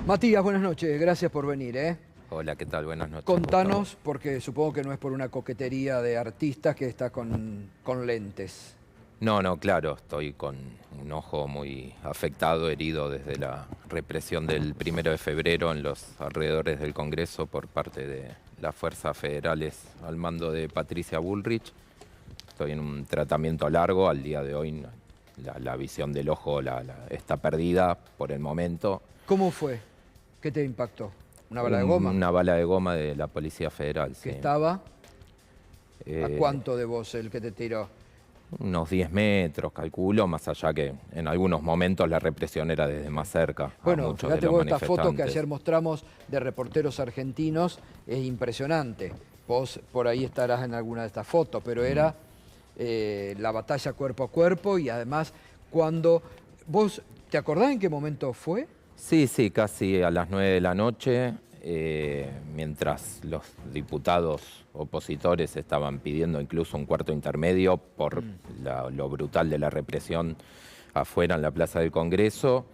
Matías, buenas noches, gracias por venir, ¿eh? Hola, ¿qué tal? Buenas noches. Contanos, porque supongo que no es por una coquetería de artistas que está con lentes. No, claro, estoy con un ojo muy afectado, herido desde la represión del 1 de febrero en los alrededores del Congreso por parte de las fuerzas federales al mando de Patricia Bullrich. Estoy en un tratamiento largo, al día de hoy la visión del ojo está perdida por el momento. ¿Cómo fue? ¿Qué te impactó? ¿Una bala de goma? Una bala de goma de la Policía Federal, ¿Que sí. estaba? ¿A cuánto de vos el que te tiró? Unos 10 metros, calculo, más allá que en algunos momentos la represión era desde más cerca. Bueno, muchos de fíjate los vos, esta foto que manifestantes. ayer mostramos de reporteros argentinos es impresionante. Vos por ahí estarás en alguna de estas fotos, pero era la batalla cuerpo a cuerpo y además cuando... ¿Vos te acordás en qué momento fue? Sí, casi a las 9 de la noche, mientras los diputados opositores estaban pidiendo incluso un cuarto intermedio por lo brutal de la represión afuera en la Plaza del Congreso.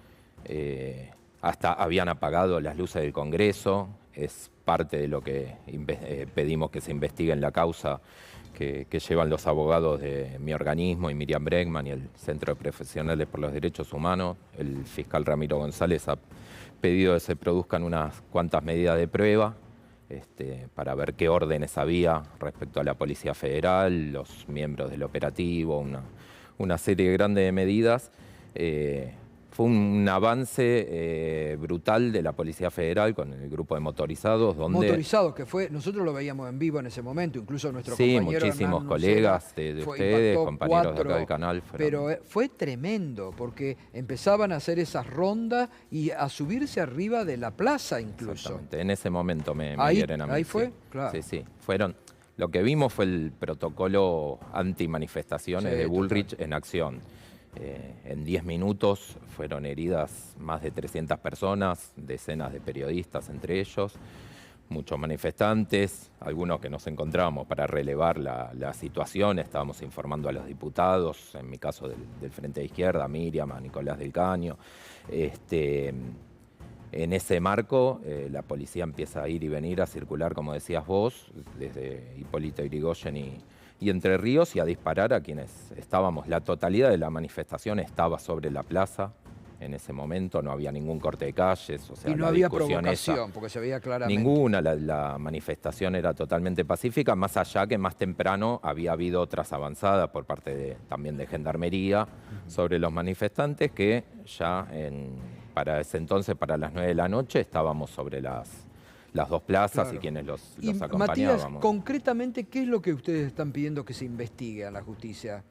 Hasta habían apagado las luces del Congreso. Es parte de lo que pedimos que se investigue en la causa que llevan los abogados de mi organismo y Miriam Bregman y el Centro de Profesionales por los Derechos Humanos. El fiscal Ramiro González ha pedido que se produzcan unas cuantas medidas de prueba para ver qué órdenes había respecto a la Policía Federal, los miembros del operativo, una serie grande de medidas. Fue un avance brutal de la Policía Federal con el grupo de motorizados. Motorizados, que fue, nosotros lo veíamos en vivo en ese momento, incluso nuestro compañero muchísimos Hernán colegas Nucera de ustedes, compañeros de acá del canal. Pero fue tremendo, porque empezaban a hacer esas rondas y a subirse arriba de la plaza incluso. Exactamente, en ese momento me dieron a mí. Ahí fue, sí. claro. Sí, lo que vimos fue el protocolo anti-manifestaciones de Bullrich en acción. En 10 minutos fueron heridas más de 300 personas, decenas de periodistas entre ellos, muchos manifestantes, algunos que nos encontramos para relevar la situación, estábamos informando a los diputados, en mi caso del Frente de Izquierda, a Miriam, a Nicolás del Caño. En ese marco, la policía empieza a ir y venir, a circular, como decías vos, desde Hipólito Yrigoyen y Entre Ríos, y a disparar a quienes estábamos. La totalidad de la manifestación estaba sobre la plaza en ese momento, no había ningún corte de calles. O sea, y no había provocación, porque se veía claramente. Ninguna, la manifestación era totalmente pacífica, más allá que más temprano había habido otras avanzadas por parte también de Gendarmería sobre los manifestantes, que ya para ese entonces, para las 9 de la noche, estábamos sobre las dos plazas, claro, y quienes los acompañábamos. Matías, concretamente, ¿qué es lo que ustedes están pidiendo que se investigue a la justicia?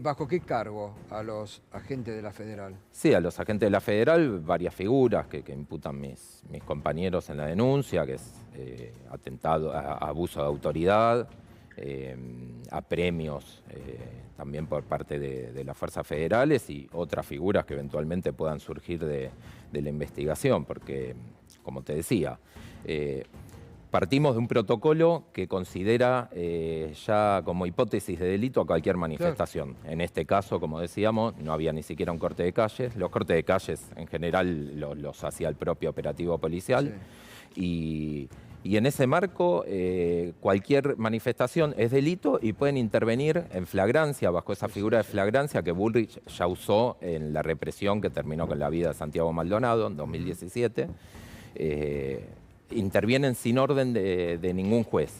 ¿Bajo qué cargo a los agentes de la Federal? Sí, a los agentes de la Federal, varias figuras que imputan mis compañeros en la denuncia, que es atentado, abuso de autoridad, apremios también por parte de las fuerzas federales y otras figuras que eventualmente puedan surgir de la investigación, porque, como te decía, partimos de un protocolo que considera ya como hipótesis de delito a cualquier manifestación. Claro. En este caso, como decíamos, no había ni siquiera un corte de calles. Los cortes de calles en general los hacía el propio operativo policial. Sí. Y en ese marco, cualquier manifestación es delito y pueden intervenir en flagrancia, bajo esa figura de flagrancia que Bullrich ya usó en la represión que terminó con la vida de Santiago Maldonado en 2017. Intervienen sin orden de ningún juez.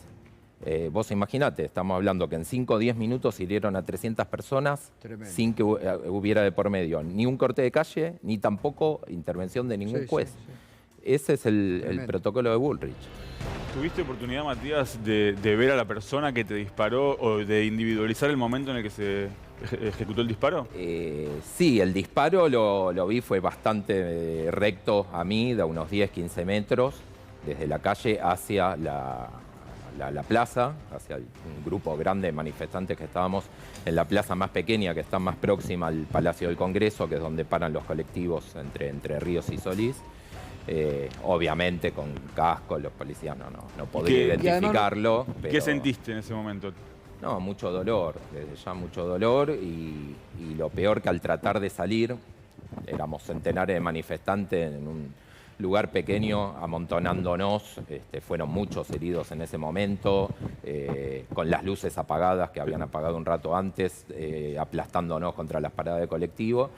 Vos imaginate, estamos hablando que en 5 o 10 minutos hirieron a 300 personas. Tremendo. Sin que hubiera de por medio ni un corte de calle, ni tampoco intervención de ningún juez. Sí. Ese es el protocolo de Bullrich. ¿Tuviste oportunidad, Matías, de ver a la persona que te disparó o de individualizar el momento en el que se ejecutó el disparo? Sí, el disparo lo vi, fue bastante recto a mí, de unos 10, 15 metros, desde la calle hacia la plaza, hacia un grupo grande de manifestantes que estábamos en la plaza más pequeña, que está más próxima al Palacio del Congreso, que es donde paran los colectivos entre Ríos y Solís. Obviamente con casco, los policías no podía identificarlo. ¿Qué sentiste en ese momento? No, mucho dolor, desde ya mucho dolor, y lo peor que al tratar de salir, éramos centenares de manifestantes en un lugar pequeño, amontonándonos, fueron muchos heridos en ese momento, con las luces apagadas que habían apagado un rato antes, aplastándonos contra las paradas de colectivo,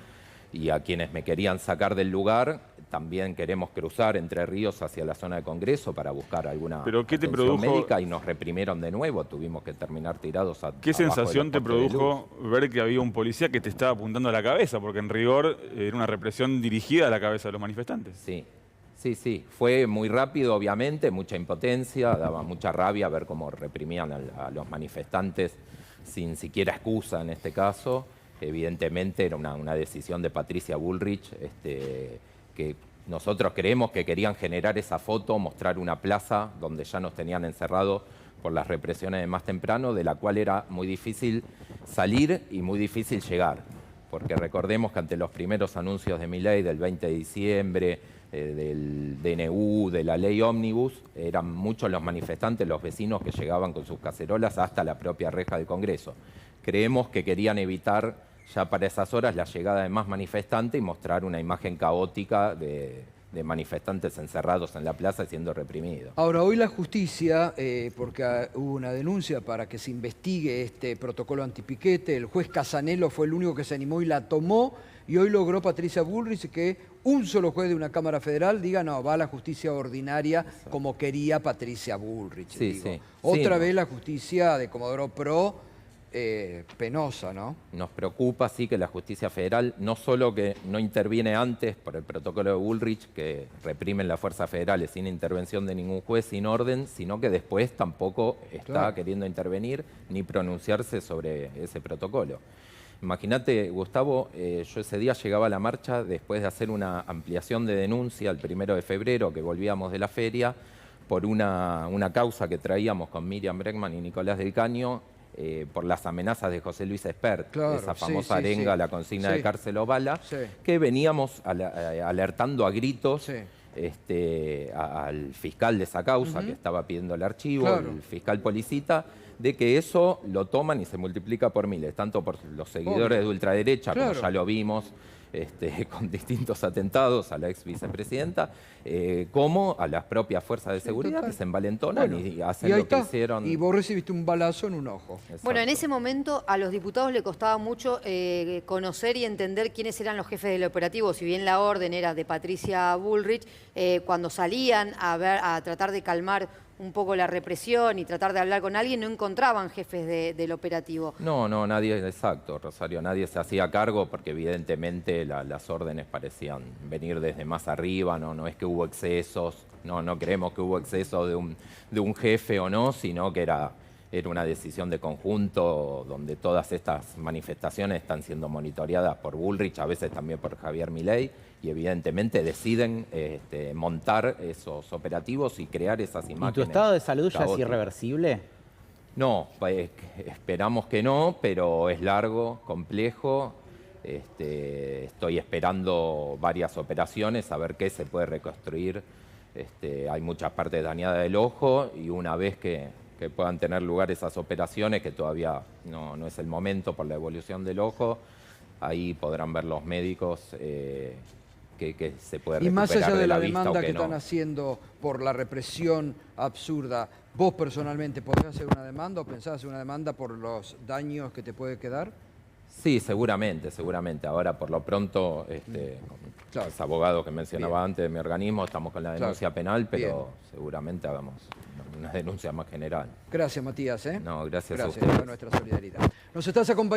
y a quienes me querían sacar del lugar, también queremos cruzar Entre Ríos hacia la zona de Congreso para buscar alguna atención médica, y nos reprimieron de nuevo, tuvimos que terminar tirados ¿Qué sensación te produjo ver que había un policía que te estaba apuntando a la cabeza? Porque en rigor era una represión dirigida a la cabeza de los manifestantes. Sí, fue muy rápido, obviamente, mucha impotencia, daba mucha rabia ver cómo reprimían a los manifestantes sin siquiera excusa en este caso. Evidentemente era una decisión de Patricia Bullrich, que nosotros creemos que querían generar esa foto, mostrar una plaza donde ya nos tenían encerrados por las represiones de más temprano, de la cual era muy difícil salir y muy difícil llegar. Porque recordemos que ante los primeros anuncios de Milei del 20 de diciembre, del DNU, de la ley ómnibus, eran muchos los manifestantes, los vecinos que llegaban con sus cacerolas hasta la propia reja del Congreso. Creemos que querían evitar ya para esas horas la llegada de más manifestantes y mostrar una imagen caótica de manifestantes encerrados en la plaza y siendo reprimidos. Ahora, hoy la justicia, porque hubo una denuncia para que se investigue este protocolo antipiquete, el juez Casanello fue el único que se animó y la tomó, y hoy logró Patricia Bullrich que un solo juez de una Cámara Federal diga no, va a la justicia ordinaria como quería Patricia Bullrich. Otra vez la justicia de Comodoro Pro, penosa, ¿no? Nos preocupa, sí, que la justicia federal no solo que no interviene antes por el protocolo de Bullrich, que reprimen las fuerzas federales sin intervención de ningún juez, sin orden, sino que después tampoco está queriendo intervenir ni pronunciarse sobre ese protocolo. Imagínate, Gustavo, yo ese día llegaba a la marcha después de hacer una ampliación de denuncia el 1 de febrero, que volvíamos de la feria, por una causa que traíamos con Miriam Bregman y Nicolás del Caño, por las amenazas de José Luis Espert, esa famosa arenga, la consigna de cárcel o bala, que veníamos alertando a gritos al fiscal de esa causa, que estaba pidiendo el archivo, el fiscal Policita, de que eso lo toman y se multiplica por miles, tanto por los seguidores de ultraderecha, como ya lo vimos, con distintos atentados a la ex vicepresidenta, como a las propias fuerzas de seguridad que se envalentonan y hacen lo que hicieron. Y vos recibiste un balazo en un ojo. Exacto. Bueno, en ese momento a los diputados le costaba mucho conocer y entender quiénes eran los jefes del operativo, si bien la orden era de Patricia Bullrich, cuando salían a tratar de calmar un poco la represión y tratar de hablar con alguien, no encontraban jefes del operativo. No, nadie, exacto, Rosario, nadie se hacía cargo porque evidentemente las órdenes parecían venir desde más arriba, no es que hubo excesos, no creemos que hubo exceso de un jefe o no, sino que era una decisión de conjunto donde todas estas manifestaciones están siendo monitoreadas por Bullrich, a veces también por Javier Milei, y evidentemente deciden montar esos operativos y crear esas imágenes. ¿Y tu estado de salud ya es irreversible? No, esperamos que no, pero es largo, complejo. Estoy esperando varias operaciones a ver qué se puede reconstruir. Hay muchas partes dañadas del ojo y una vez que puedan tener lugar esas operaciones, que todavía no es el momento por la evolución del ojo, ahí podrán ver los médicos que se puede recuperar y más allá de la demanda que no. están haciendo por la represión absurda, ¿vos personalmente podés hacer una demanda o pensás hacer una demanda por los daños que te puede quedar? Sí, seguramente. Ahora, por lo pronto, con los abogados que mencionaba antes de mi organismo, estamos con la denuncia penal, pero seguramente hagamos una denuncia más general. Gracias, Matías. No, gracias a ustedes. ustedes. Por nuestra solidaridad. Nos estás acompañando.